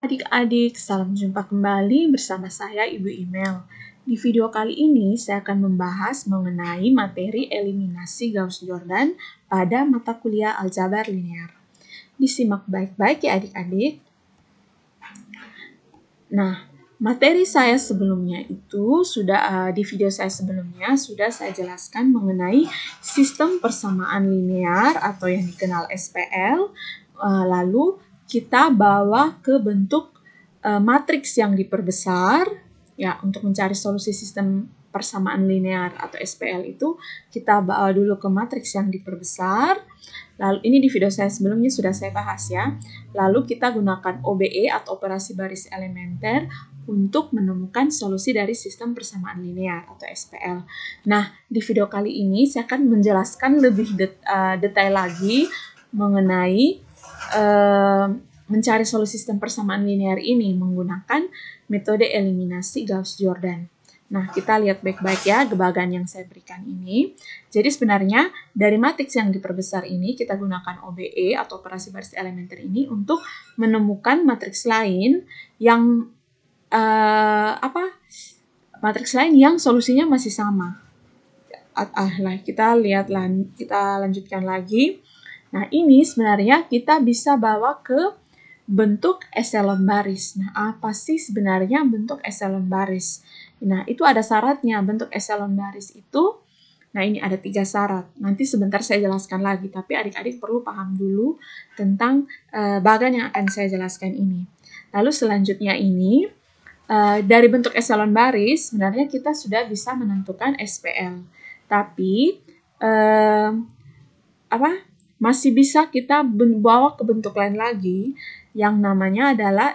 Adik-adik, salam jumpa kembali bersama saya Ibu Imel. Di video kali ini saya akan membahas mengenai materi eliminasi Gauss-Jordan pada mata kuliah aljabar linear. Disimak baik-baik ya adik-adik. Nah, materi saya sebelumnya itu di video saya sebelumnya sudah saya jelaskan mengenai sistem persamaan linear atau yang dikenal SPL. Lalu kita bawa ke bentuk matriks yang diperbesar ya untuk mencari solusi sistem persamaan linear atau SPL itu kita bawa dulu ke matriks yang diperbesar. Lalu ini di video saya sebelumnya sudah saya bahas ya. Lalu kita gunakan OBE atau operasi baris elementer untuk menemukan solusi dari sistem persamaan linear atau SPL. Nah, di video kali ini saya akan menjelaskan lebih detail lagi mengenai mencari solusi sistem persamaan linear ini menggunakan metode eliminasi Gauss-Jordan. Nah, kita lihat baik-baik ya gebagan yang saya berikan ini. Jadi sebenarnya dari matriks yang diperbesar ini kita gunakan OBE atau operasi baris elementer ini untuk menemukan matriks lain yang matriks lain yang solusinya masih sama. Kita lanjutkan lagi. Nah, ini sebenarnya kita bisa bawa ke bentuk echelon baris. Nah, apa sih sebenarnya bentuk echelon baris? Nah, itu ada syaratnya. Bentuk echelon baris itu, nah ini ada 3 syarat. Nanti sebentar saya jelaskan lagi, tapi adik-adik perlu paham dulu tentang bagan yang akan saya jelaskan ini. Lalu selanjutnya ini, dari bentuk echelon baris, sebenarnya kita sudah bisa menentukan SPL. Tapi, masih bisa kita bawa ke bentuk lain lagi yang namanya adalah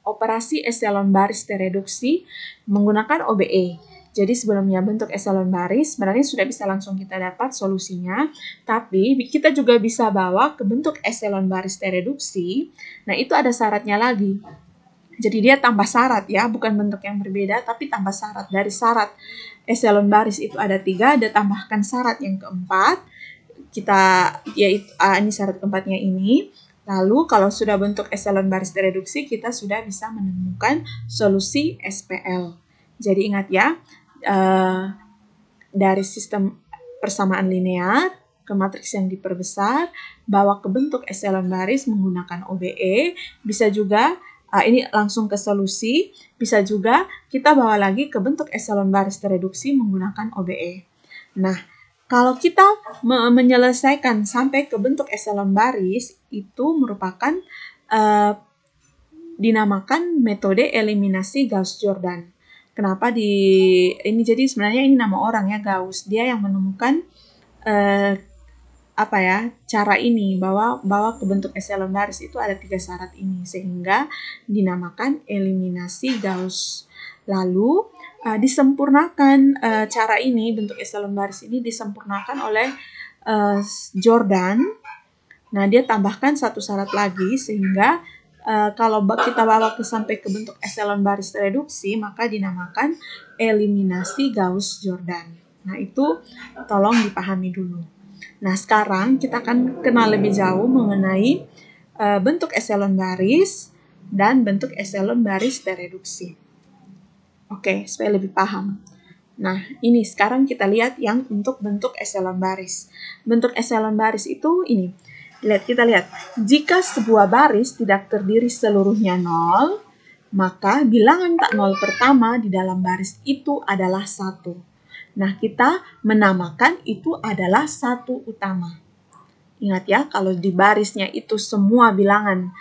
operasi echelon baris tereduksi menggunakan OBE. Jadi sebelumnya bentuk echelon baris sebenarnya sudah bisa langsung kita dapat solusinya, tapi kita juga bisa bawa ke bentuk echelon baris tereduksi. Nah, itu ada syaratnya lagi. Jadi dia tambah syarat ya, bukan bentuk yang berbeda, tapi tambah syarat. Dari syarat echelon baris itu ada 3, ada tambahkan syarat yang keempat. Ini syarat keempatnya ini. Lalu kalau sudah bentuk echelon baris tereduksi, kita sudah bisa menemukan solusi SPL. Jadi ingat ya, dari sistem persamaan linear ke matriks yang diperbesar, bawa ke bentuk echelon baris menggunakan OBE, bisa juga ini langsung ke solusi, bisa juga kita bawa lagi ke bentuk echelon baris tereduksi menggunakan OBE. Nah, kalau kita menyelesaikan sampai ke bentuk echelon baris, itu merupakan dinamakan metode eliminasi Gauss-Jordan. Kenapa jadi sebenarnya ini nama orang ya, Gauss. Dia yang menemukan cara ini, bawa ke bentuk echelon baris itu ada 3 syarat ini, sehingga dinamakan eliminasi Gauss. Lalu disempurnakan cara ini, bentuk echelon baris ini disempurnakan oleh Jordan. Nah, dia tambahkan 1 syarat lagi, sehingga kalau kita bawa sampai ke bentuk echelon baris reduksi, maka dinamakan eliminasi Gauss-Jordan. Nah, itu tolong dipahami dulu. Nah, sekarang kita akan kenal lebih jauh mengenai bentuk echelon baris dan bentuk echelon baris tereduksi. Oke, supaya lebih paham. Nah, ini sekarang kita lihat yang untuk bentuk echelon baris. Bentuk echelon baris itu ini. Kita lihat. Jika sebuah baris tidak terdiri seluruhnya 0, maka bilangan tak 0 pertama di dalam baris itu adalah 1. Nah, kita menamakan itu adalah 1 utama. Ingat ya, kalau di barisnya itu semua bilangan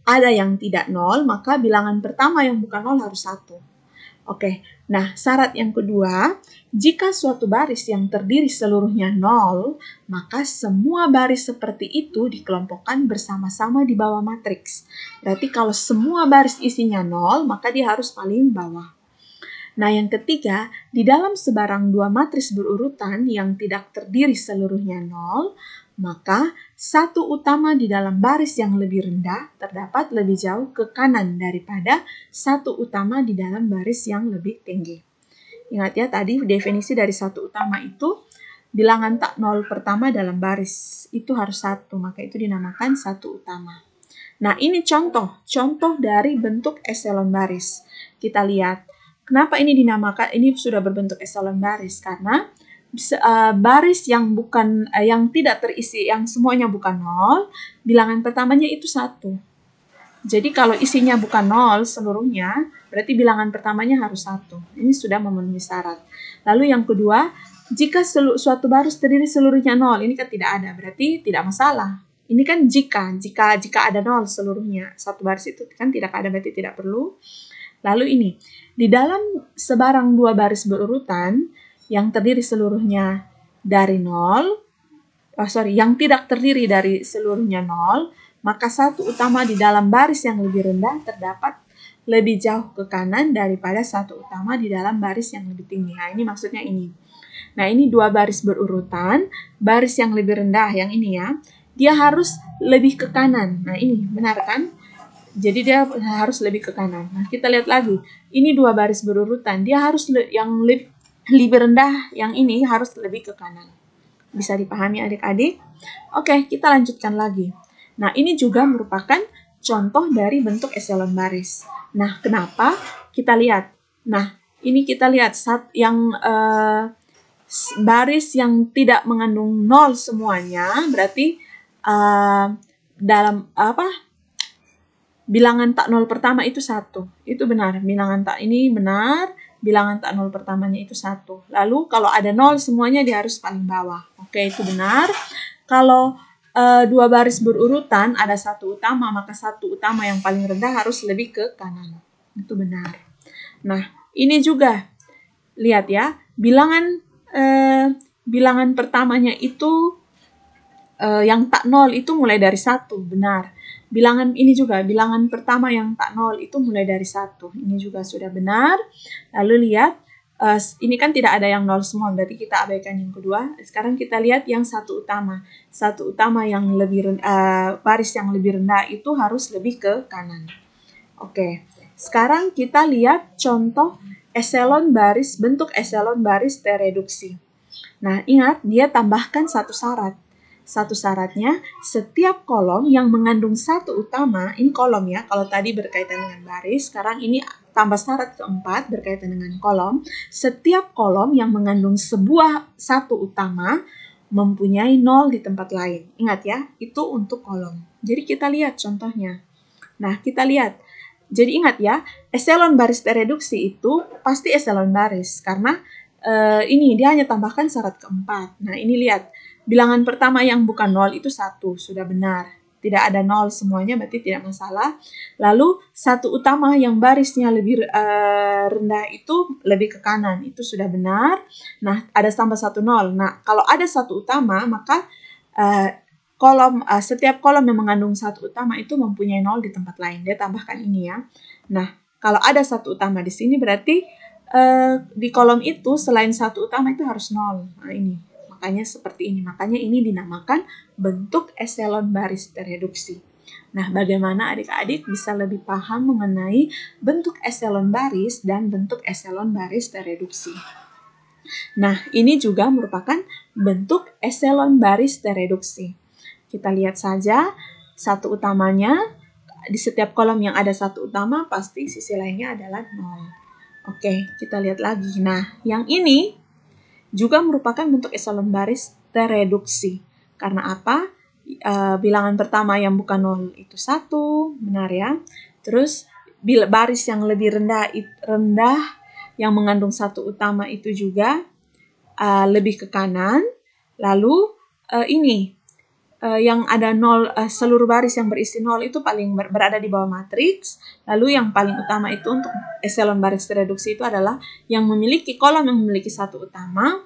ada yang tidak 0, maka bilangan pertama yang bukan 0 harus 1. Oke, nah syarat yang kedua, jika suatu baris yang terdiri seluruhnya 0, maka semua baris seperti itu dikelompokkan bersama-sama di bawah matriks. Berarti kalau semua baris isinya 0, maka dia harus paling bawah. Nah, yang ketiga, di dalam sebarang 2 matriks berurutan yang tidak terdiri seluruhnya 0, maka 1 utama di dalam baris yang lebih rendah terdapat lebih jauh ke kanan daripada 1 utama di dalam baris yang lebih tinggi. Ingat ya, tadi definisi dari 1 utama itu bilangan tak 0 pertama dalam baris itu harus 1, maka itu dinamakan 1 utama. Nah, ini contoh dari bentuk eselon baris. Kita lihat, kenapa ini dinamakan, ini sudah berbentuk eselon baris, karena baris yang bukan, yang tidak terisi, yang semuanya bukan 0, bilangan pertamanya itu 1. Jadi kalau isinya bukan 0 seluruhnya, berarti bilangan pertamanya harus 1. Ini sudah memenuhi syarat. Lalu yang kedua, jika suatu baris terdiri seluruhnya 0, ini kan tidak ada, berarti tidak masalah. Ini kan jika ada 0 seluruhnya. Satu baris itu kan tidak ada, berarti tidak perlu. Lalu ini, di dalam sebarang dua baris berurutan yang terdiri seluruhnya dari 0, yang tidak terdiri dari seluruhnya 0, maka satu utama di dalam baris yang lebih rendah terdapat lebih jauh ke kanan daripada satu utama di dalam baris yang lebih tinggi. Nah, ini maksudnya ini. Nah, ini dua baris berurutan, baris yang lebih rendah yang ini ya, dia harus lebih ke kanan. Nah, ini benar kan? Jadi dia harus lebih ke kanan. Nah, kita lihat lagi. Ini dua baris berurutan, dia harus yang lebih rendah, yang ini harus lebih ke kanan. Bisa dipahami adik-adik? Oke, kita lanjutkan lagi. Nah, ini juga merupakan contoh dari bentuk eselon baris. Nah, kenapa? Kita lihat. Nah, ini kita lihat yang baris yang tidak mengandung 0 semuanya, berarti dalam bilangan tak 0 pertama itu 1. Itu benar. Bilangan tak ini benar. Bilangan tak 0 pertamanya itu 1. Lalu kalau ada 0 semuanya dia harus paling bawah. Oke, itu benar. Kalau dua baris berurutan ada satu utama, maka satu utama yang paling rendah harus lebih ke kanan. Itu benar. Nah, ini juga lihat ya, bilangan pertamanya itu yang tak 0 itu mulai dari 1, benar. Bilangan ini juga, bilangan pertama yang tak 0 itu mulai dari 1. Ini juga sudah benar. Lalu lihat, ini kan tidak ada yang 0 semua, berarti kita abaikan yang kedua. Sekarang kita lihat yang satu utama. Satu utama yang lebih baris yang lebih rendah itu harus lebih ke kanan. Oke, sekarang kita lihat contoh eselon baris, bentuk eselon baris tereduksi. Nah, ingat, dia tambahkan satu syarat. Satu syaratnya, setiap kolom yang mengandung satu utama, ini kolom ya, kalau tadi berkaitan dengan baris, sekarang ini tambah syarat keempat berkaitan dengan kolom. Setiap kolom yang mengandung satu utama mempunyai 0 di tempat lain. Ingat ya, itu untuk kolom. Jadi kita lihat contohnya. Nah, kita lihat. Jadi ingat ya, eselon baris tereduksi itu pasti eselon baris, karena ini dia hanya tambahkan syarat keempat. Nah, ini lihat. Bilangan pertama yang bukan 0 itu 1, sudah benar. Tidak ada 0 semuanya, berarti tidak masalah. Lalu, satu utama yang barisnya lebih rendah itu lebih ke kanan, itu sudah benar. Nah, ada tambah 1 0. Nah, kalau ada satu utama, maka setiap kolom yang mengandung satu utama itu mempunyai 0 di tempat lain. Dia tambahkan ini ya. Nah, kalau ada satu utama di sini, berarti di kolom itu selain satu utama itu harus 0. Nah, ini. Makanya seperti ini. Makanya ini dinamakan bentuk eselon baris tereduksi. Nah, bagaimana adik-adik bisa lebih paham mengenai bentuk eselon baris dan bentuk eselon baris tereduksi? Nah, ini juga merupakan bentuk eselon baris tereduksi. Kita lihat saja satu utamanya. Di setiap kolom yang ada satu utama, pasti sisi lainnya adalah 0. Oke, kita lihat lagi. Nah, yang ini juga merupakan bentuk eselon baris tereduksi. Karena apa? Bilangan pertama yang bukan 0 itu 1, benar ya. Terus baris yang lebih rendah yang mengandung satu utama itu juga lebih ke kanan. Lalu ini yang ada 0, seluruh baris yang berisi 0 itu paling berada di bawah matriks. Lalu yang paling utama itu untuk eselon baris tereduksi itu adalah yang memiliki kolom yang memiliki satu utama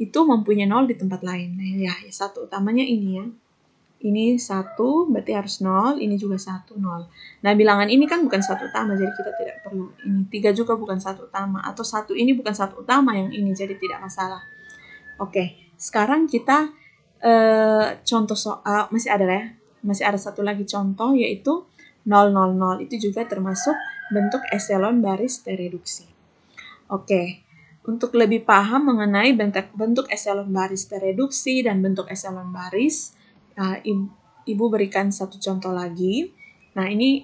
itu mempunyai 0 di tempat lain. Nah, ya satu utamanya ini ya. Ini 1 berarti harus 0, ini juga 1, 0. Nah, bilangan ini kan bukan satu utama, jadi kita tidak perlu. Ini 3 juga bukan satu utama, atau 1 ini bukan satu utama yang ini, jadi tidak masalah. Oke, sekarang kita contoh soal, masih ada satu lagi contoh, yaitu 0, 0, 0. Itu juga termasuk bentuk eselon baris tereduksi. Oke, untuk lebih paham mengenai bentuk eselon baris tereduksi dan bentuk eselon baris, Ibu berikan satu contoh lagi. Nah, ini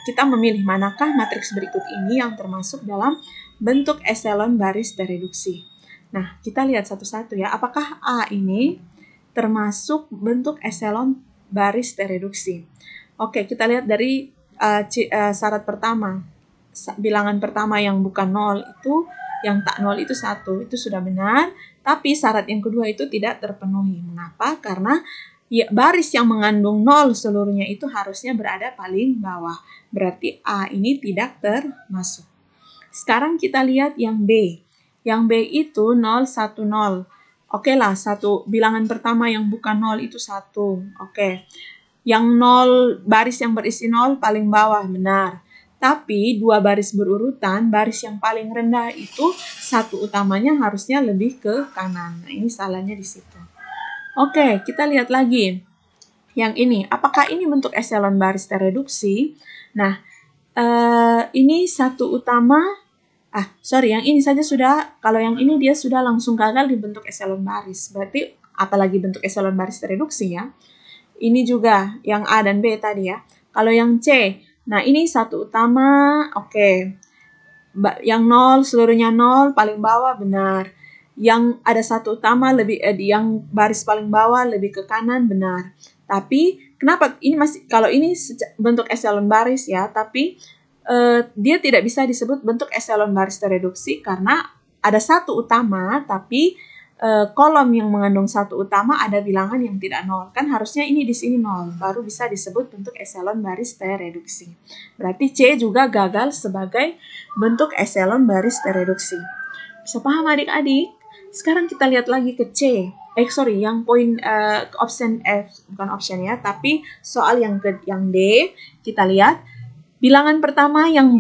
kita memilih manakah matriks berikut ini yang termasuk dalam bentuk eselon baris tereduksi. Nah, kita lihat satu-satu ya. Apakah A ini termasuk bentuk eselon baris tereduksi? Oke, kita lihat dari syarat pertama. Bilangan pertama yang bukan 0 itu, yang tak 0 itu 1. Itu sudah benar. Tapi syarat yang kedua itu tidak terpenuhi. Mengapa? Karena ya, baris yang mengandung 0 seluruhnya itu harusnya berada paling bawah. Berarti A ini tidak termasuk. Sekarang kita lihat yang B. Yang B itu 0, 1, 0. Oke lah, bilangan pertama yang bukan 0 itu 1. Oke. Yang 0, baris yang berisi 0 paling bawah, benar. Tapi dua baris berurutan, baris yang paling rendah itu satu utamanya harusnya lebih ke kanan. Nah, ini salahnya di situ. Oke, kita lihat lagi. Yang ini, apakah ini bentuk eselon baris tereduksi? Nah, ini satu utama, yang ini saja sudah, kalau yang ini dia sudah langsung gagal di bentuk eselon baris. Berarti, apalagi bentuk eselon baris tereduksi ya. Ini juga, yang A dan B tadi ya. Kalau yang C, nah ini satu utama, oke. Yang 0, seluruhnya 0, paling bawah, benar. Yang ada satu utama yang baris paling bawah lebih ke kanan, benar. Tapi kenapa ini masih, kalau ini bentuk eselon baris ya, tapi dia tidak bisa disebut bentuk eselon baris tereduksi karena ada satu utama, tapi kolom yang mengandung satu utama ada bilangan yang tidak 0. Kan harusnya ini di sini 0, baru bisa disebut bentuk eselon baris tereduksi. Berarti C juga gagal sebagai bentuk eselon baris tereduksi. Bisa paham adik-adik? Sekarang kita lihat lagi ke C. Yang poin option F, bukan option ya, tapi soal yang D, kita lihat bilangan pertama yang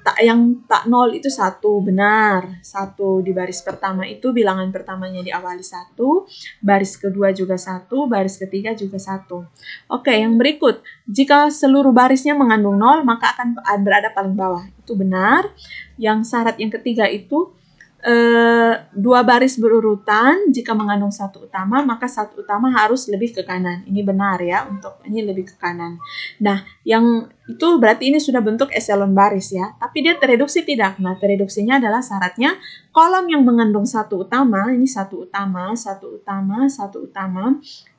tak 0 itu 1, benar. 1 di baris pertama itu bilangan pertamanya diawali 1, baris kedua juga 1, baris ketiga juga 1. Oke, yang berikut. Jika seluruh barisnya mengandung 0, maka akan berada paling bawah. Itu benar. Yang syarat yang ketiga itu dua baris berurutan, jika mengandung satu utama, maka satu utama harus lebih ke kanan. Ini benar ya, untuk ini lebih ke kanan. Nah, yang itu berarti ini sudah bentuk eselon baris ya, tapi dia tereduksi tidak. Nah, tereduksinya adalah syaratnya kolom yang mengandung satu utama, ini satu utama,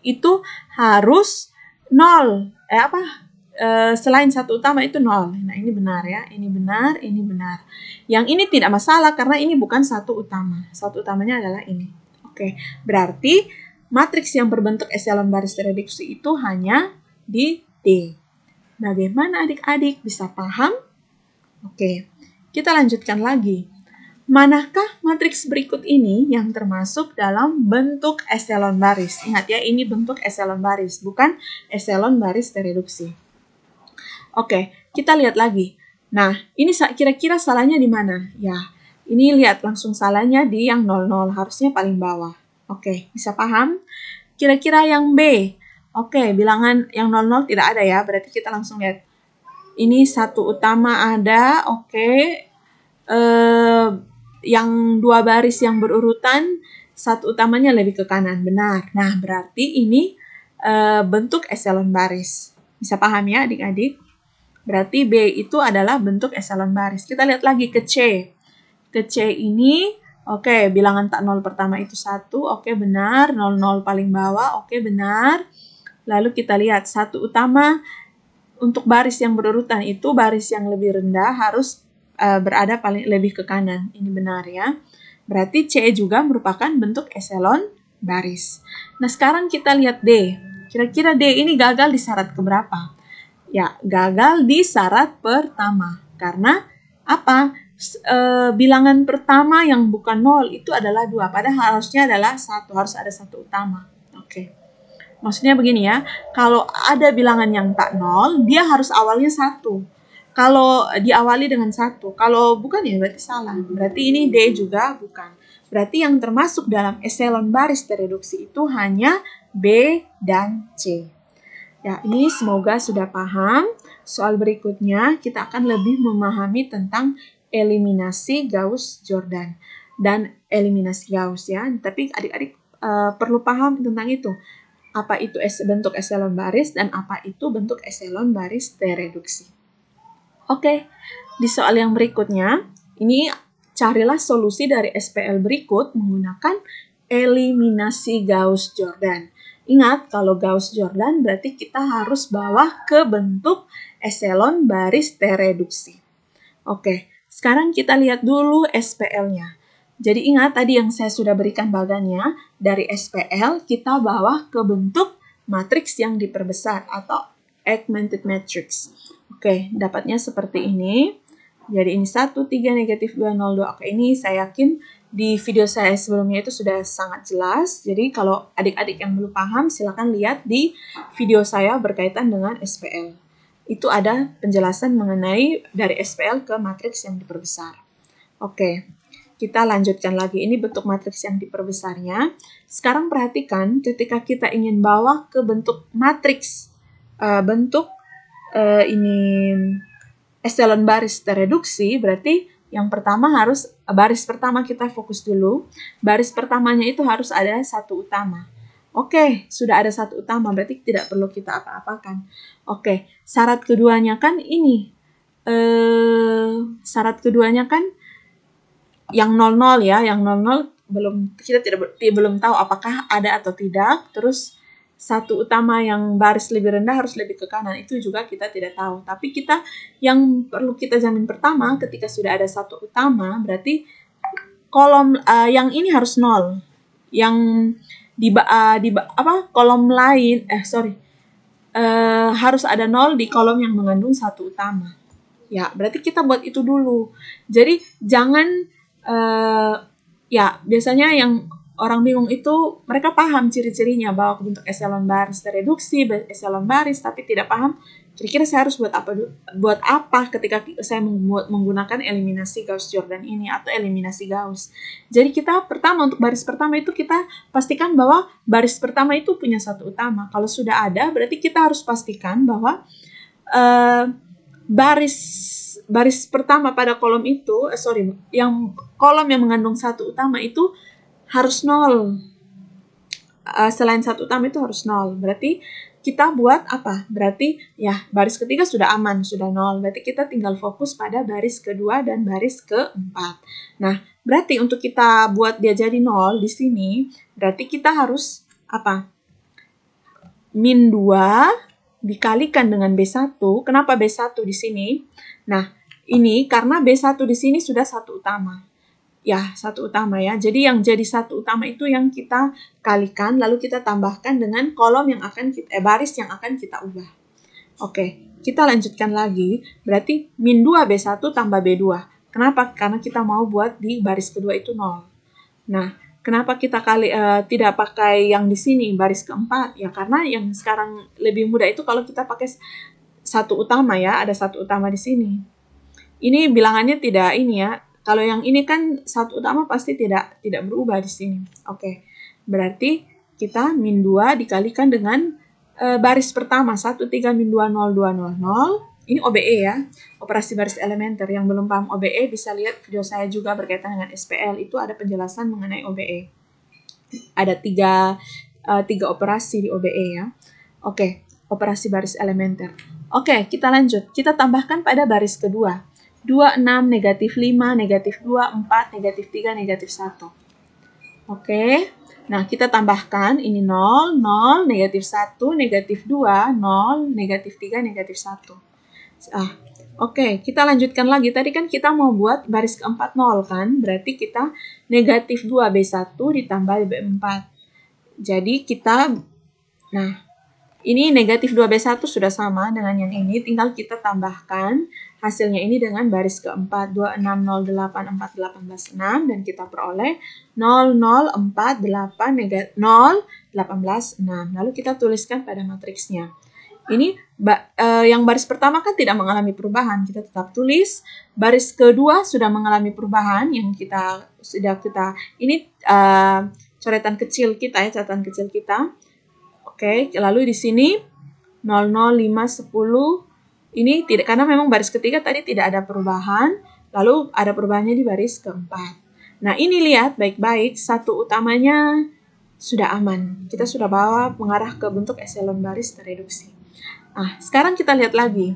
itu harus 0. Selain satu utama itu 0. Nah, ini benar ya. Ini benar, ini benar. Yang ini tidak masalah karena ini bukan satu utama. Satu utamanya adalah ini. Oke, berarti matriks yang berbentuk eselon baris tereduksi itu hanya di D. Bagaimana adik-adik bisa paham? Oke, kita lanjutkan lagi. Manakah matriks berikut ini yang termasuk dalam bentuk eselon baris? Ingat ya, ini bentuk eselon baris, bukan eselon baris tereduksi. Oke, kita lihat lagi. Nah, ini kira-kira salahnya di mana? Ya, ini lihat langsung salahnya di yang 00, harusnya paling bawah. Oke, bisa paham? Kira-kira yang B. Oke, bilangan yang 00 tidak ada ya, berarti kita langsung lihat. Ini satu utama ada, oke. Yang dua baris yang berurutan, satu utamanya lebih ke kanan, benar. Nah, berarti ini bentuk eselon baris. Bisa paham ya adik-adik? Berarti B itu adalah bentuk eselon baris. Kita lihat lagi ke C. Ke C ini, oke, bilangan tak 0 pertama itu 1, oke benar. 00 paling bawah, oke benar. Lalu kita lihat satu utama untuk baris yang berurutan itu baris yang lebih rendah harus berada lebih ke kanan. Ini benar ya. Berarti C juga merupakan bentuk eselon baris. Nah, sekarang kita lihat D. Kira-kira D ini gagal di syarat keberapa? Ya, gagal di syarat pertama. Karena apa? Bilangan pertama yang bukan 0 itu adalah 2. Padahal harusnya adalah 1. Harus ada satu utama. Oke. Maksudnya begini ya. Kalau ada bilangan yang tak 0, dia harus awalnya 1. Kalau diawali dengan 1. Kalau bukan ya berarti salah. Berarti ini D juga bukan. Berarti yang termasuk dalam eselon baris tereduksi itu hanya B dan C. Ya, ini semoga sudah paham. Soal berikutnya kita akan lebih memahami tentang eliminasi Gauss-Jordan dan eliminasi Gauss ya. Tapi adik-adik perlu paham tentang itu. apa itu bentuk eselon baris dan apa itu bentuk eselon baris T-reduksi. Oke, di soal yang berikutnya, ini carilah solusi dari SPL berikut menggunakan eliminasi Gauss-Jordan. Ingat, kalau Gauss-Jordan berarti kita harus bawa ke bentuk eselon baris T-reduksi. Oke, sekarang kita lihat dulu SPL-nya. Jadi ingat tadi yang saya sudah berikan bagannya, dari SPL kita bawa ke bentuk matriks yang diperbesar atau augmented matrix. Oke, dapatnya seperti ini. Jadi ini 1, 3, negatif 2, 0, 2. Oke, ini saya yakin di video saya sebelumnya itu sudah sangat jelas. Jadi kalau adik-adik yang belum paham, silakan lihat di video saya berkaitan dengan SPL. Itu ada penjelasan mengenai dari SPL ke matriks yang diperbesar. Oke, kita lanjutkan lagi. Ini bentuk matriks yang diperbesarnya. Sekarang perhatikan ketika kita ingin bawa ke bentuk matriks, ini eselon baris T-reduksi, berarti yang pertama harus, baris pertama kita fokus dulu. Baris pertamanya itu harus ada satu utama. Oke, sudah ada satu utama, berarti tidak perlu kita apa-apakan. Oke, syarat keduanya kan ini. Syarat keduanya kan yang 00 ya, yang 00 kita belum tahu apakah ada atau tidak. Terus satu utama yang baris lebih rendah harus lebih ke kanan, itu juga kita tidak tahu. Tapi kita yang perlu kita jamin pertama, ketika sudah ada satu utama, berarti kolom yang ini harus 0. Yang kolom lain, harus ada 0 di kolom yang mengandung satu utama. Ya, berarti kita buat itu dulu. Jadi jangan biasanya yang orang bingung itu mereka paham ciri-cirinya bahwa bentuk eselon baris T-reduksi, eselon baris, tapi tidak paham kira-kira saya harus buat apa ketika saya menggunakan eliminasi Gauss-Jordan ini atau eliminasi Gauss. Jadi kita pertama untuk baris pertama itu kita pastikan bahwa baris pertama itu punya satu utama. Kalau sudah ada, berarti kita harus pastikan bahwa baris pertama pada kolom itu, yang kolom yang mengandung satu utama itu harus 0. Selain satu utama itu harus 0. Berarti kita buat apa? Berarti ya baris ketiga sudah aman, sudah 0. Berarti kita tinggal fokus pada baris kedua dan baris keempat. Nah, berarti untuk kita buat dia jadi 0 di sini, berarti kita harus apa? Min 2 dikalikan dengan B1. Kenapa B1 di sini? Nah, ini karena B1 di sini sudah satu utama. Ya, satu utama ya. Jadi yang jadi satu utama itu yang kita kalikan, lalu kita tambahkan dengan kolom yang akan baris yang akan kita ubah. Oke, kita lanjutkan lagi. Berarti min 2 B1 tambah B2. Kenapa? Karena kita mau buat di baris kedua itu 0. Nah, kenapa kita tidak pakai yang di sini, baris keempat? Ya, karena yang sekarang lebih mudah itu kalau kita pakai satu utama ya, ada satu utama di sini. Ini bilangannya tidak ini ya. Kalau yang ini kan satu utama pasti tidak berubah di sini. Oke, berarti kita min 2 dikalikan dengan baris pertama, 1, 3, min 2, 0, 2, 0, 0. Ini OBE ya, operasi baris elementer. Yang belum paham OBE bisa lihat video saya juga berkaitan dengan SPL. Itu ada penjelasan mengenai OBE. Ada tiga operasi di OBE ya. Oke, operasi baris elementer. Oke, kita lanjut. Kita tambahkan pada baris kedua. 2, 6, negatif 5, negatif 2, 4, negatif 3, negatif 1. Oke, nah kita tambahkan ini 0, 0, negatif 1, negatif 2, 0, negatif 3, negatif 1. Oke, kita lanjutkan lagi. Tadi kan kita mau buat baris keempat 0 kan, berarti kita negatif 2B1 ditambah B4. Jadi kita, ini negatif 2B1 sudah sama dengan yang ini, tinggal kita tambahkan hasilnya ini dengan baris keempat, 2, 6, 0, 8, 4, 18, 6, dan kita peroleh 0, 0, 4, 8, 0, 18, 6. Lalu kita tuliskan pada matriksnya. Ini yang baris pertama kan tidak mengalami perubahan, kita tetap tulis. Baris kedua sudah mengalami perubahan, yang ini coretan kecil kita ya, catatan kecil kita. Oke, lalu di sini 0, 0, 5, 10. Ini tidak, karena memang baris ketiga tadi tidak ada perubahan, lalu ada perubahannya di baris keempat. Nah, ini lihat baik-baik, satu utamanya sudah aman. Kita sudah bawa mengarah ke bentuk eselon baris tereduksi. Nah, sekarang kita lihat lagi.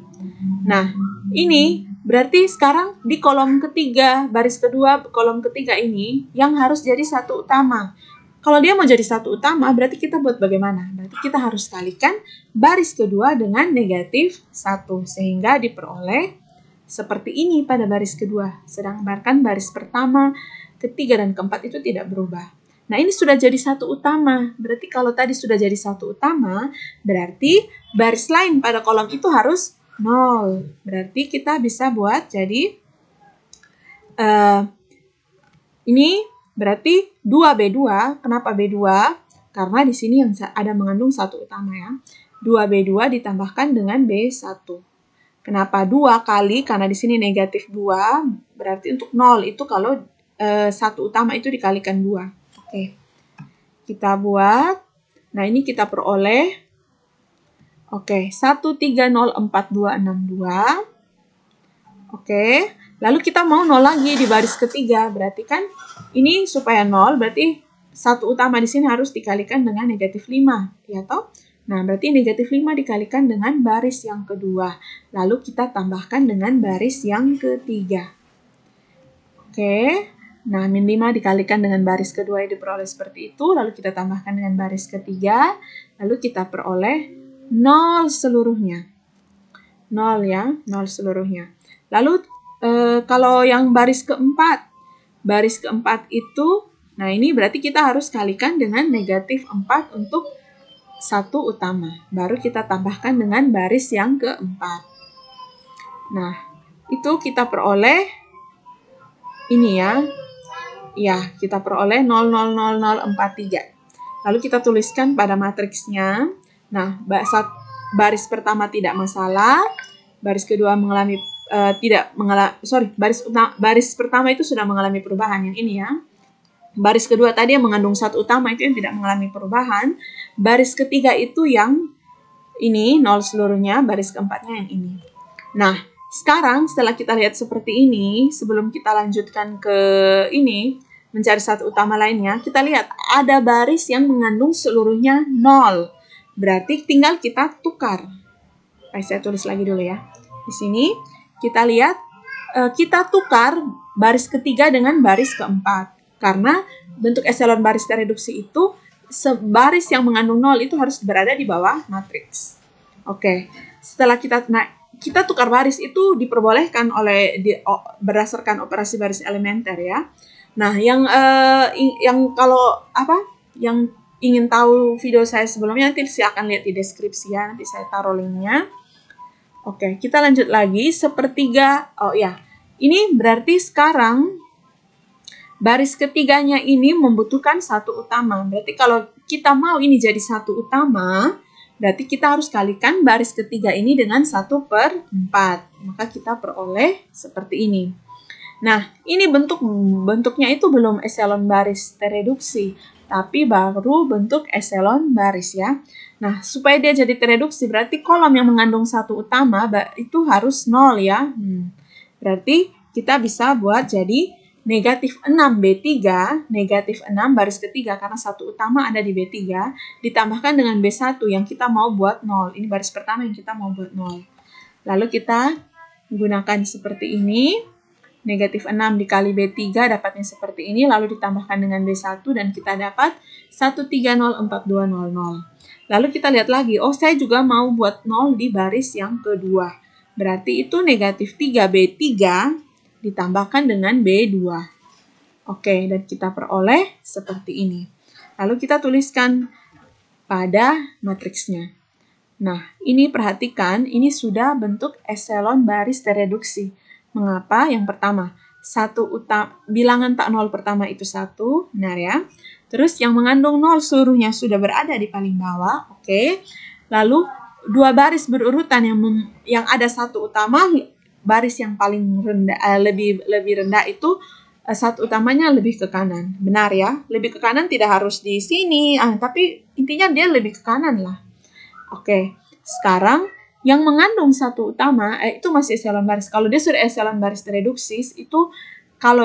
Nah, ini berarti sekarang di kolom ketiga, baris kedua, kolom ketiga ini yang harus jadi satu utama. Kalau dia mau jadi satu utama, berarti kita buat bagaimana? Berarti kita harus kalikan baris kedua dengan negatif 1, sehingga diperoleh seperti ini pada baris kedua. Sedangkan baris pertama, ketiga, dan keempat itu tidak berubah. Nah, ini sudah jadi satu utama. Berarti kalau tadi sudah jadi satu utama, berarti baris lain pada kolom itu harus 0. Berarti kita bisa buat jadi ini berarti 2B2. Kenapa B2? Karena di sini yang ada mengandung satu utama ya. 2B2 ditambahkan dengan B1. Kenapa 2 kali? Karena di sini negatif 2. Berarti untuk 0 itu kalau satu utama itu dikalikan 2. Oke. Kita buat. Nah, ini kita peroleh. Oke, 1304262. Oke. Lalu kita mau 0 lagi di baris ketiga. Berarti kan ini supaya 0, berarti satu utama di sini harus dikalikan dengan negatif 5. Ya toh? Nah, berarti negatif 5 dikalikan dengan baris yang kedua. Lalu kita tambahkan dengan baris yang ketiga. Oke. Nah, min 5 dikalikan dengan baris kedua yang diperoleh seperti itu. Lalu kita tambahkan dengan baris ketiga. Lalu kita peroleh 0 seluruhnya. 0 ya, 0 seluruhnya. Lalu kalau yang baris keempat itu, nah ini berarti kita harus kalikan dengan negatif 4 untuk satu utama. Baru kita tambahkan dengan baris yang keempat. Nah, itu kita peroleh ini ya. Ya, kita peroleh 0,00043. Lalu kita tuliskan pada matriksnya. Nah, baris pertama tidak masalah. Baris kedua mengalami baris pertama itu sudah mengalami perubahan, yang ini ya. Baris kedua tadi yang mengandung satu utama itu yang tidak mengalami perubahan. Baris ketiga itu yang ini 0 seluruhnya, baris keempatnya yang ini. Nah, sekarang setelah kita lihat seperti ini, sebelum kita lanjutkan ke ini, mencari satu utama lainnya, kita lihat ada baris yang mengandung seluruhnya 0. Berarti tinggal kita tukar. Saya tulis lagi dulu ya. Di sini kita lihat, kita tukar baris ketiga dengan baris keempat. Karena bentuk eselon baris tereduksi itu, baris yang mengandung 0 itu harus berada di bawah matriks. Oke, setelah kita tukar baris itu diperbolehkan berdasarkan operasi baris elementer ya. Nah, yang ingin tahu video saya sebelumnya, nanti silakan lihat di deskripsi ya, nanti saya taruh linknya. Oke, kita lanjut lagi, sepertiga. Oh ya, ini berarti sekarang baris ketiganya ini membutuhkan satu utama. Berarti kalau kita mau ini jadi satu utama, berarti kita harus kalikan baris ketiga ini dengan 1/4. Maka kita peroleh seperti ini. Nah, ini bentuknya itu belum eselon baris tereduksi, tapi baru bentuk eselon baris ya. Nah, supaya dia jadi tereduksi, berarti kolom yang mengandung satu utama itu harus 0 ya. Berarti kita bisa buat jadi negatif 6B3, negatif 6 baris ketiga, karena satu utama ada di B3, ditambahkan dengan B1 yang kita mau buat 0. Ini baris pertama yang kita mau buat 0. Lalu kita gunakan seperti ini. Negatif 6 dikali B3 dapatnya seperti ini, lalu ditambahkan dengan B1 dan kita dapat 1304200. Lalu kita lihat lagi, saya juga mau buat 0 di baris yang kedua. Berarti itu negatif 3B3 ditambahkan dengan B2. Oke, dan kita peroleh seperti ini. Lalu kita tuliskan pada matriksnya. Nah, ini perhatikan, ini sudah bentuk eselon baris tereduksi. Mengapa? Yang pertama, bilangan tak 0 pertama itu 1, benar ya. Terus yang mengandung 0 seluruhnya sudah berada di paling bawah, oke. Lalu dua baris berurutan yang ada satu utama, baris yang paling rendah lebih rendah itu satu utamanya lebih ke kanan, benar ya. Lebih ke kanan tidak harus di sini, tapi intinya dia lebih ke kanan lah. Oke, sekarang yang mengandung satu utama, itu masih eselon baris. Kalau dia sudah eselon baris tereduksi, itu kalau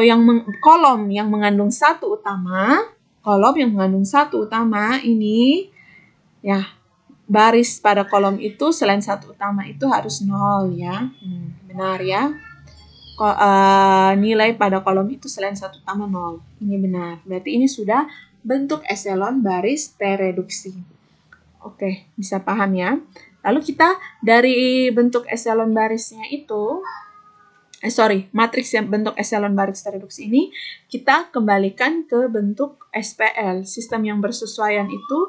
kolom yang mengandung satu utama, kolom yang mengandung 1 utama ini, ya, baris pada kolom itu selain 1 utama itu harus 0 ya. Benar ya. Nilai pada kolom itu selain 1 utama 0. Ini benar. Berarti ini sudah bentuk eselon baris tereduksi. Oke, bisa paham ya. Lalu kita dari bentuk eselon barisnya itu, matriks yang bentuk eselon baris tereduksi ini, kita kembalikan ke bentuk SPL, sistem yang bersesuaian itu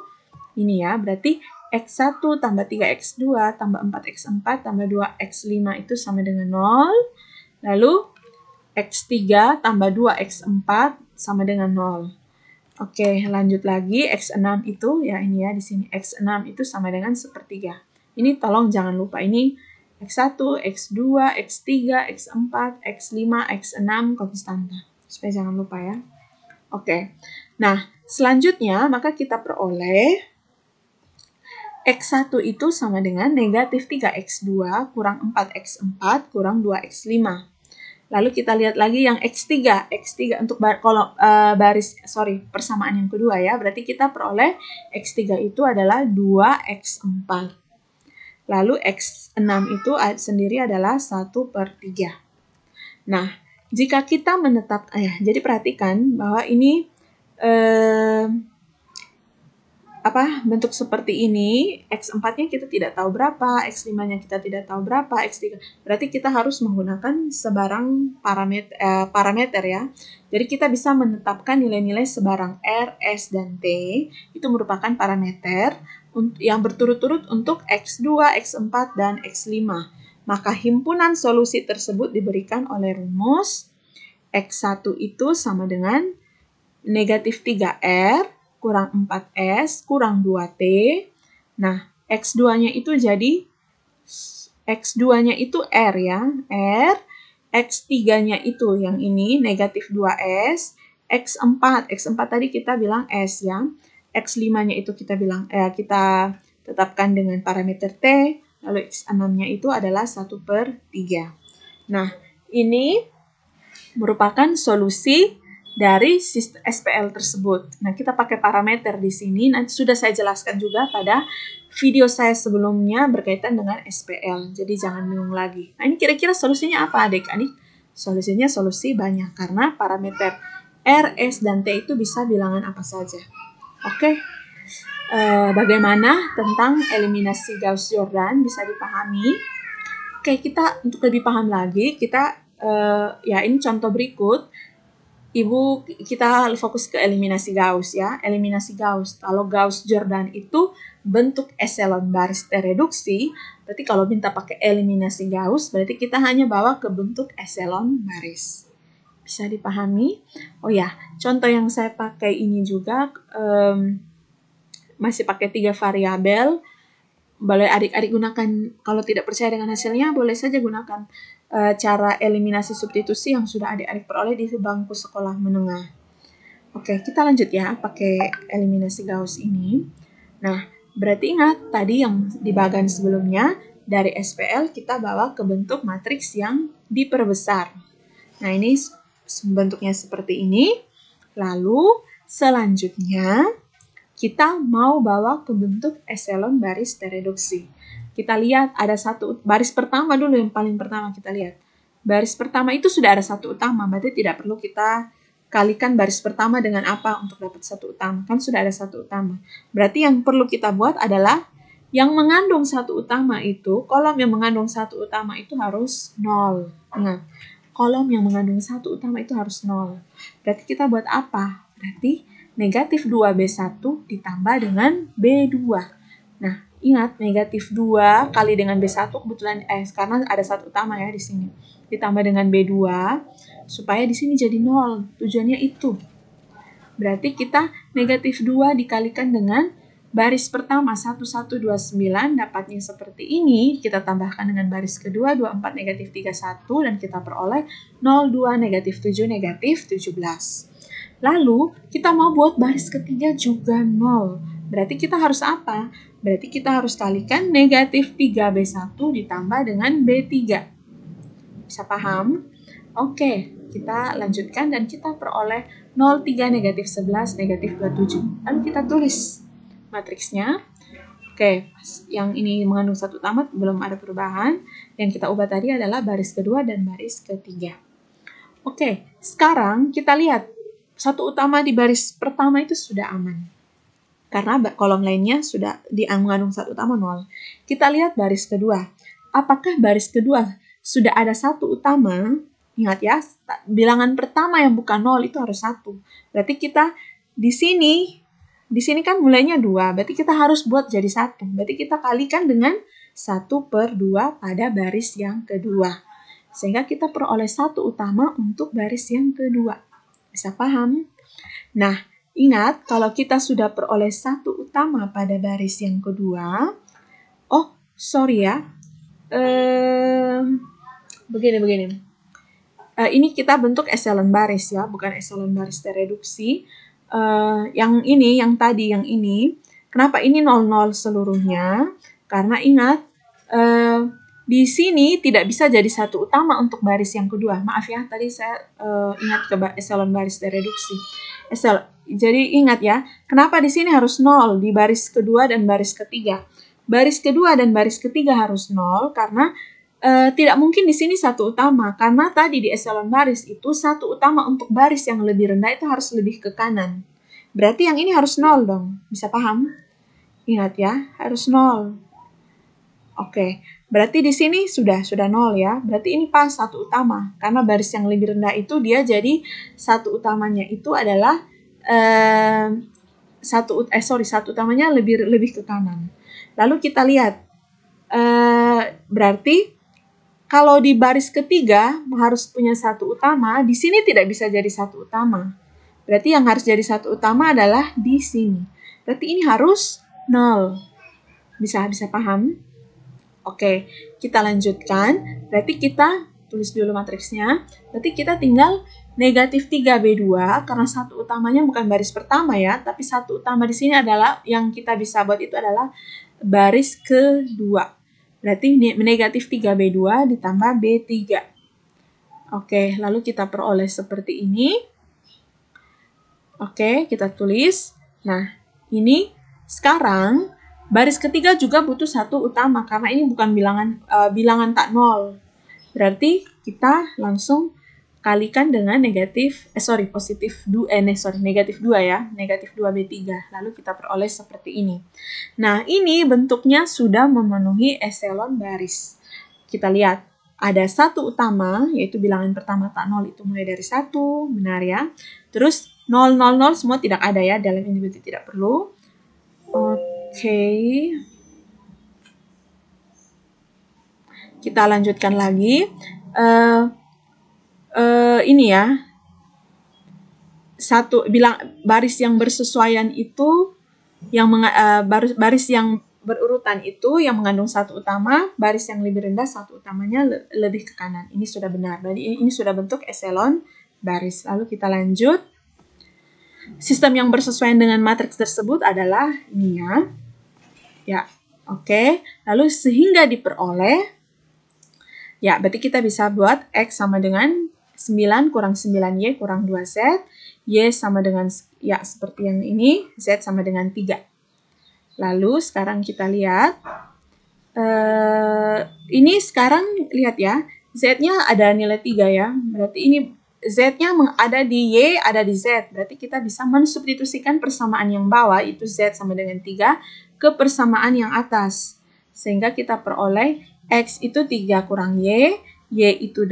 ini ya, berarti X1 tambah 3X2 tambah 4X4 tambah 2X5 itu sama dengan 0, lalu X3 tambah 2X4 sama dengan 0. Oke, lanjut lagi, X6 itu, ya ini ya, di sini X6 itu sama dengan sepertiga. Ini tolong jangan lupa, ini X1, X2, X3, X4, X5, X6 konstanta. Supaya jangan lupa ya. Oke. Nah, selanjutnya maka kita peroleh X1 itu sama dengan negatif 3X2 kurang 4X4 kurang 2X5. Lalu kita lihat lagi yang X3. X3 untuk persamaan yang kedua ya. Berarti kita peroleh X3 itu adalah 2X4. Lalu X6 itu sendiri adalah 1/3. Nah, jika kita menetapkan, jadi perhatikan bahwa ini bentuk seperti ini, X4-nya kita tidak tahu berapa, X5-nya kita tidak tahu berapa, X3. Berarti kita harus menggunakan sebarang parameter ya. Jadi kita bisa menetapkan nilai-nilai sebarang R, S, dan T. Itu merupakan parameter yang berturut-turut untuk X2, X4, dan X5. Maka himpunan solusi tersebut diberikan oleh rumus X1 itu sama dengan negatif 3R kurang 4S kurang 2T. Nah, X2-nya itu jadi X2-nya itu R ya. R. X3-nya itu yang ini negatif 2S. X4 tadi kita bilang S ya. X5-nya itu kita tetapkan dengan parameter T. Lalu X6-nya itu adalah 1/3. Nah, ini merupakan solusi dari SPL tersebut. Nah, kita pakai parameter di sini. Nanti sudah saya jelaskan juga pada video saya sebelumnya berkaitan dengan SPL. Jadi jangan bingung lagi. Nah, ini kira-kira solusinya apa, adik-adik? Solusinya solusi banyak karena parameter R, S, dan T itu bisa bilangan apa saja. Oke. Bagaimana tentang eliminasi Gauss-Jordan bisa dipahami? Oke, kita untuk lebih paham lagi, kita ini contoh berikut. Kita fokus ke eliminasi Gauss ya. Eliminasi Gauss. Kalau Gauss-Jordan itu bentuk eselon baris tereduksi, berarti kalau minta pakai eliminasi Gauss, berarti kita hanya bawa ke bentuk eselon baris. Bisa dipahami? Oh ya, contoh yang saya pakai ini juga masih pakai 3 variabel. Boleh adik-adik gunakan, kalau tidak percaya dengan hasilnya, boleh saja gunakan cara eliminasi substitusi yang sudah adik-adik peroleh di bangku sekolah menengah. Oke, kita lanjut ya, pakai eliminasi Gauss ini. Nah, berarti ingat, tadi yang di bagian sebelumnya, dari SPL kita bawa ke bentuk matriks yang diperbesar. Nah, ini bentuknya seperti ini. Lalu, selanjutnya, kita mau bawa ke bentuk eselon baris tereduksi. Kita lihat ada baris pertama dulu, yang paling pertama kita lihat. Baris pertama itu sudah ada 1 utama, berarti tidak perlu kita kalikan baris pertama dengan apa untuk dapat 1 utama. Kan sudah ada 1 utama. Berarti yang perlu kita buat adalah yang mengandung 1 utama itu, kolom yang mengandung 1 utama itu harus 0. Ingat, kolom yang mengandung 1 utama itu harus 0. Berarti kita buat apa? Berarti negatif 2B1 ditambah dengan B2. Nah, ingat negatif 2 kali dengan B1 kebetulan karena ada 1 utama ya di sini. Ditambah dengan B2 supaya di sini jadi 0. Tujuannya itu. Berarti kita negatif 2 dikalikan dengan baris pertama 1129 dapatnya seperti ini. Kita tambahkan dengan baris kedua 24 negatif 31 dan kita peroleh 02 negatif 7 negatif 17. Lalu, kita mau buat baris ketiga juga 0. Berarti kita harus apa? Berarti kita harus kalikan negatif 3B1 ditambah dengan B3. Bisa paham? Oke, kita lanjutkan dan kita peroleh 0, 3, negatif 11, negatif 27. Lalu kita tulis matriksnya. Oke, yang ini mengandung satu utama belum ada perubahan. Yang kita ubah tadi adalah baris kedua dan baris ketiga. Oke, sekarang kita lihat satu utama di baris pertama itu sudah aman. Karena kolom lainnya sudah mengandung satu utama 0. Kita lihat baris kedua. Apakah baris kedua sudah ada satu utama? Ingat ya, bilangan pertama yang bukan 0 itu harus 1. Berarti kita di sini kan mulainya 2, berarti kita harus buat jadi 1. Berarti kita kalikan dengan 1/2 pada baris yang kedua. Sehingga kita peroleh satu utama untuk baris yang kedua. Bisa paham? Nah, ingat kalau kita sudah peroleh satu utama pada baris yang kedua, begini. Ini kita bentuk eselon baris ya, bukan eselon baris tereduksi. Yang ini, kenapa ini 00 seluruhnya? Karena ingat, di sini tidak bisa jadi satu utama untuk baris yang kedua. Maaf ya, tadi saya ingat ke eselon baris tereduksi. Jadi ingat ya, kenapa di sini harus 0 di baris kedua dan baris ketiga? Baris kedua dan baris ketiga harus 0 karena tidak mungkin di sini satu utama. Karena tadi di eselon baris itu satu utama untuk baris yang lebih rendah itu harus lebih ke kanan. Berarti yang ini harus 0 dong. Bisa paham? Ingat ya, harus 0. Oke, berarti di sini sudah 0 ya. Berarti ini pas satu utama. Karena baris yang lebih rendah itu dia jadi satu utamanya itu adalah satu utamanya lebih ke kanan. Lalu kita lihat, berarti kalau di baris ketiga harus punya satu utama, di sini tidak bisa jadi satu utama. Berarti yang harus jadi satu utama adalah di sini. Berarti ini harus 0. Bisa paham? Oke, kita lanjutkan. Berarti kita tulis dulu matriksnya. Berarti kita tinggal negatif 3B2 karena satu utamanya bukan baris pertama ya, tapi satu utama di sini adalah yang kita bisa buat itu adalah baris kedua. Berarti negatif 3B2 ditambah B3. Oke, lalu kita peroleh seperti ini. Oke, kita tulis. Nah, ini sekarang baris ketiga juga butuh satu utama karena ini bukan bilangan tak 0. Berarti kita langsung kalikan dengan negatif 2 ya, negatif 2B3. Lalu kita peroleh seperti ini. Nah, ini bentuknya sudah memenuhi eselon baris. Kita lihat, ada satu utama, yaitu bilangan pertama tak 0 itu mulai dari 1, benar ya. Terus 0, 0, 0 semua tidak ada ya, dalam ini berarti tidak perlu. Oke. Kita lanjutkan lagi. Ini ya. Baris yang bersesuaian itu baris yang berurutan itu yang mengandung satu utama, baris yang lebih rendah satu utamanya lebih ke kanan. Ini sudah benar. Jadi ini sudah bentuk eselon baris. Lalu kita lanjut. Sistem yang bersesuaian dengan matriks tersebut adalah ini ya. Ya, oke. Lalu sehingga diperoleh, ya berarti kita bisa buat X sama dengan 9 kurang 9Y kurang 2Z. Y sama dengan, ya seperti yang ini, Z sama dengan 3. Lalu sekarang kita lihat, ini sekarang lihat ya, Z-nya ada nilai 3 ya. Berarti ini Z-nya ada di Y, ada di Z. Berarti kita bisa mensubstitusikan persamaan yang bawah, itu Z sama dengan 3, ke persamaan yang atas. Sehingga kita peroleh X itu 3 kurang Y, Y itu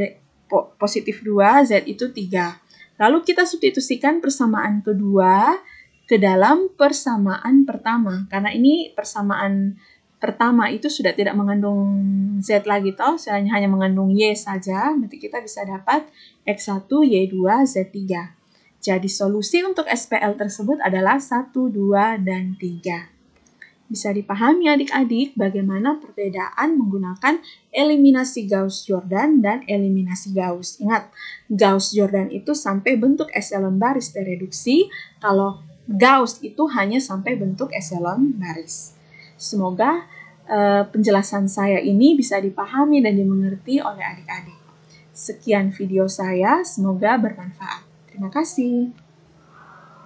positif 2, Z itu 3. Lalu kita substitusikan persamaan kedua ke dalam persamaan pertama. Karena ini persamaan pertama itu sudah tidak mengandung Z lagi toh, hanya mengandung Y saja. Berarti kita bisa dapat X1, Y2, Z3. Jadi solusi untuk SPL tersebut adalah 1, 2, dan 3. Bisa dipahami adik-adik bagaimana perbedaan menggunakan eliminasi Gauss-Jordan dan eliminasi Gauss. Ingat, Gauss-Jordan itu sampai bentuk eselon baris tereduksi, kalau Gauss itu hanya sampai bentuk eselon baris. Semoga penjelasan saya ini bisa dipahami dan dimengerti oleh adik-adik. Sekian video saya, semoga bermanfaat. Terima kasih.